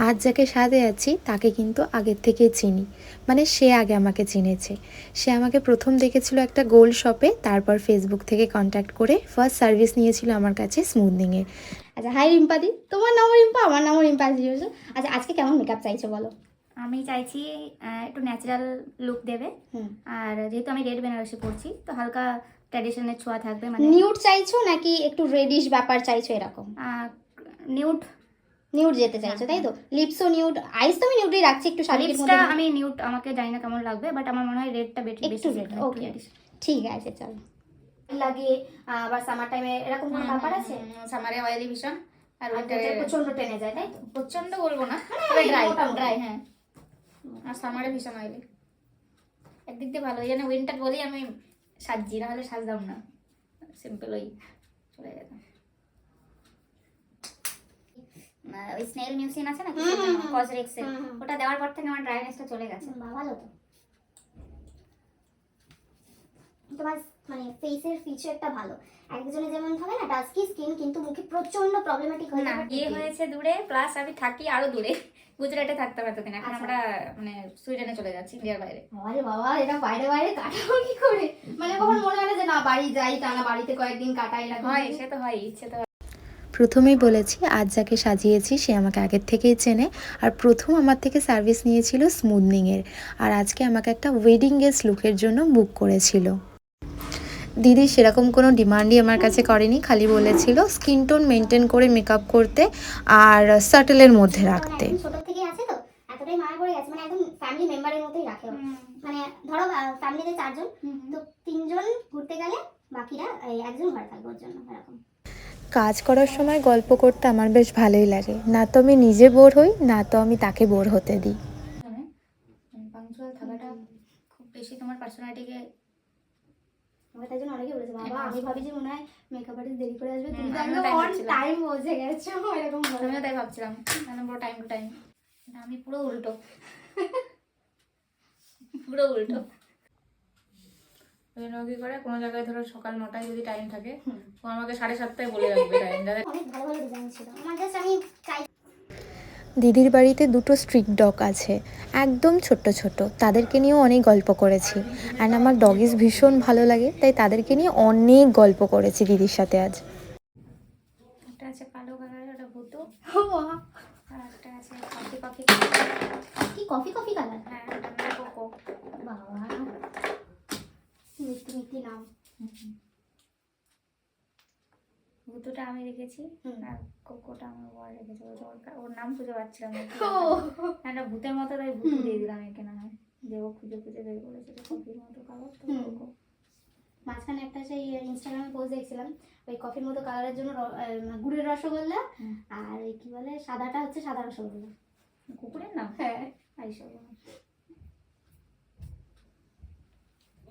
আজ যাকে সাথে আছি তাকে কিন্তু আগের থেকেই চিনি, মানে সে আগে আমাকে চিনেছে। সে আমাকে প্রথম দেখেছিল একটা গোল্ড শপে, তারপর ফেসবুক থেকে কন্ট্যাক্ট করে ফার্স্ট সার্ভিস নিয়েছিল আমার কাছে স্মুথনিংয়ের। আচ্ছা, হাই রিম্পাদি, তোমার নামও রিম্পা, আমার নামও রিম্পা। আচ্ছা, আজকে কেমন মেকআপ চাইছো বলো? আমি চাইছি একটু ন্যাচারাল লুক দেবে। আর যেহেতু আমি রেড বেনারসি পরছি তো হালকা ট্র্যাডিশনের ছোঁয়া থাকবে। মানে নিউড চাইছো নাকি একটু রেডিশ ব্যাপার চাইছো এরকম? নিউড নিউড যেতে চাইছো তাই তো? লিপসও নিউড, আইস তো আমি নিউডই রাখছি, একটু শাড়ির লিপসটা মধ্যে আমি নিউড, আমাকে জানি না কেমন লাগবে, বাট আমার মনে হয় রেডটা একটু রেড। ওকে, ঠিক আছে, চলো। লাগিয়ে আবার সামার টাইমে এরকম কোনো ব্যাপার আছে? সামারে অয়েলি ভীষণ, আর ওইটা প্রচন্ড টেনে যায় তাই তো? প্রচন্ড বলবো না, মানে ড্রাই মোটামুটি। ড্রাই, হ্যাঁ। আর সামারে ভীষণ অয়েলি, একদিক দিয়ে ভালো, ওই জন্য উইন্টার বলেই আমি সাজছি, না হলে সাজতাম না, সিম্পল ওই চলে যেতাম। ওই স্নেল মিউসিন আছে না কসরেক্সের, ওটা দেওয়ার পর থেকে আমার ড্রাইনেসটা চলে গেছে। ভালো তো। তোমার মানে ফেসের ফিচারটা ভালো। একজনে যেমন থাকে না ডাস্কি স্কিন, কিন্তু মুখে প্রচন্ড প্রবলেমেটিক হয়ে না, যায়। বিয়ে হয়েছে দূরে, প্লাস আমি থাকি আরো দূরে, গুজরাটে থাকতাম এতদিন, এখন আমরা মানে সুইডেনে চলে যাচ্ছি, ইন্ডিয়ার বাইরে। আরে বাবা, এটা বাইরে বাইরে কাটাবো কি করে? মানে কখন মনে হয় না যে না বাড়ি যাই, টানা বাড়িতে কয়েকদিন কাটাই না? হয়, সে তো হয়, ইচ্ছে তো। প্রথমেই বলেছি, আজ যাকে সাজিয়েছি সে আমাকে আগের থেকেই চেনে, আর প্রথম আমার থেকে সার্ভিস নিয়েছিল স্মুথনিংয়ের, আর আজকে আমাকে একটা ওয়েডিং গেস্ট লুকের জন্য বুক করেছিল। দিদি সেরকম কোনো ডিমান্ডই আমার কাছে করেনি, খালি বলেছিল স্কিন টোন মেনটেন করে মেকআপ করতে আর সাটেলের মধ্যে রাখতে। ছোট থেকেই আছে তো, এতটাই মায়া পড়ে গেছে, মানে একদম ফ্যামিলি মেম্বারের মতোই রাখে। মানে ধরো ফ্যামিলিতে 4 জন, তো 3 জন ঘুরতে গেলে বাকিরা একজন ঘরে থাকবে ওর জন্য, এরকম। কাজ করার সময় গল্প করতে আমার বেশ ভালোই লাগে, না তো আমি নিজে বোর হই, না তো আমি তাকে বোর হতে দিই। পাংচুয়াল থাকাটা খুব বেশি তোমার পার্সোনালিটিকে, আমার তাই জন্য অনেকে বলেছে, বাবা আমি ভাবি যে মনে হয় মেকআপ আর্টিস্ট দেরি করে আসবে, তুমি তো আমিও একদম তাই অন ভাবছিলাম। টাইম পৌঁছে গেছো, এরকম বলে। আমিও তাই ভাবছিলাম, মানে পুরো টাইম টু টাইম। আমি পুরো উল্টো, পুরো উল্টো। ওই জন্য কি করে, কোনো জায়গায় ধরো সকাল 9টায় যদি টাইম থাকে, ও আমাকে 7:30টায় বলে রাখবে টাইম, যাতে অনেক ভালো ভালো ডিজাইন ছিল। আমার জাস্ট আমি চাই। দিদির বাড়িতে 2টো স্ট্রিট ডগ আছে, একদম ছোট্ট ছোট, তাদেরকে নিয়েও অনেক গল্প করেছি। অ্যান্ড আমার ডগিস ভীষণ ভালো লাগে, তাই তাদেরকে নিয়ে অনেক গল্প করেছি দিদির সাথে আজ। একটা আছে কালো কালারের, ওটা ভুতু। আর একটা আছে কফি কফি, কি কফি কফি কালার? হ্যাঁ ওটা কোকো। বাবা, মিষ্টি মিষ্টি নাম। ভুতুটা আমি রেখেছি, আর কোকোটা আমার বর রেখেছে। ওর নাম খুঁজে পাচ্ছিলাম না, একটা ভূতের মতো, তাই ভুতু দিয়ে দিলাম একে, না হয় যে ও খুঁজে খুঁজে বের করেছে কফির মতো কালার, তো কোকো। মাঝখানে একটা সেই ইনস্টাগ্রামে পোস্ট দেখছিলাম, ওই কফির মতো কালারের জন্য গুড়ের রসগোল্লা, আর ওই কি বলে সাদাটা হচ্ছে সাদা রসগোল্লা। কুকুরের নাম? হ্যাঁ, আইসব।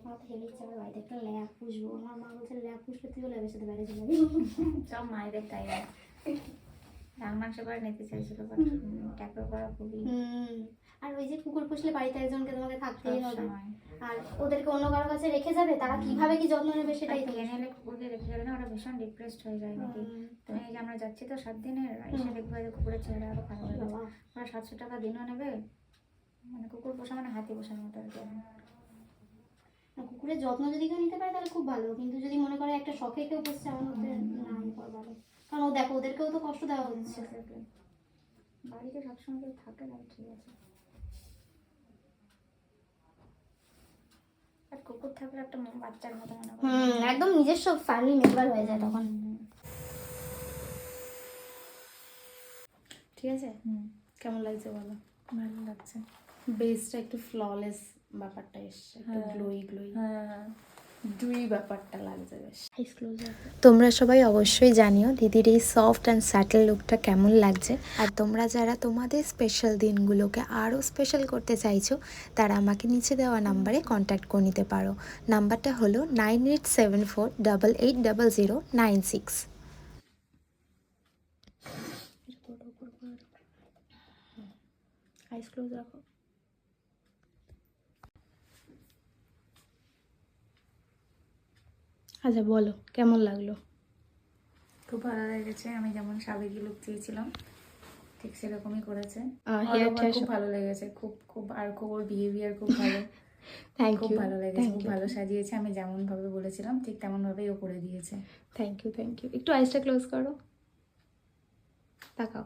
আমার তো হেভি ইচ্ছা করে বাড়িতে একটা ল্যাব পুষবো। আমার মা বলছে ল্যাব পুষলে তুইও ল্যাবের সাথে বাইরে চলে যাবি। সব মায়েদের তাই, রাগ মাংস করে নিতে চাইছিল, বাট ট্যাকল করা খুবই। আর ওই যে কুকুর পুষলে বাড়িতে একজনকে তোমাকে থাকতেই হবে, আর ওদেরকে অন্য কারো কাছে রেখে যাবে, তারা কিভাবে কি যত্ন নেবে সেটাই তো। এনে কুকুরকে রেখে গেলে না, ওরা ভীষণ ডিপ্রেসড হয়ে যায় নাকি। তুমি এই যে আমরা যাচ্ছি তো 7 দিনের, এসে দেখবে যে কুকুরের চেহারা আরো খারাপ হয়ে যাবে। ওরা 700 টাকা দিনও নেবে, মানে কুকুর পোষা মানে হাতি পোষার মতো আর কি। কুকুরের যত্ন যদি কেউ নিতে পারে তাহলে খুব ভালো, কিন্তু যদি মনে করে একটা শখে কেউ পুষছে, আমার মধ্যে না করা ভালো। কারণ ও দেখো ওদেরকেও তো কষ্ট দেওয়া হচ্ছে। বাড়িতে সবসময় কেউ থাকে না, ঠিক আছে, আর কুকুর থাকলে একটা বাচ্চার মতো মনে করে। একদম নিজস্ব ফ্যামিলি মেম্বার হয়ে যায় তখন। ঠিক আছে, কেমন লাগছে বলো? ভালো লাগছে, বেসটা একটু ফ্ললেস ব্যাপারটা এসছে, একটু গ্লোই গ্লোই, ডুই ব্যাপারটা লাগছে বেশ। তোমরা সবাই অবশ্যই জানিও দিদির এই সফট অ্যান্ড স্যাটেল লুকটা কেমন লাগছে। আর তোমরা যারা তোমাদের স্পেশাল দিনগুলোকে আরও স্পেশাল করতে চাইছো, তারা আমাকে নিচে দেওয়া নাম্বারে কন্ট্যাক্ট করে নিতে পারো। নাম্বারটা হলো 9874880096। আইস ক্লোজ রাখো। আচ্ছা বলো কেমন লাগলো? খুব ভালো লেগেছে, আমি যেমন সাবেকি লুক চেয়েছিলাম ঠিক সেরকমই করেছে। হেয়ার আমার খুব ভালো লেগেছে, খুব খুব আর খুব ওর বিহেভিয়ার খুব ভালো। থ্যাংক খুব ইউ, ভালো লেগেছে, খুব ভালো সাজিয়েছে। আমি যেমন ভাবে বলেছিলাম ঠিক তেমন ভাবেই ও করে দিয়েছে। Thank you. একটু আইসটা ক্লোজ করো, তাকাও।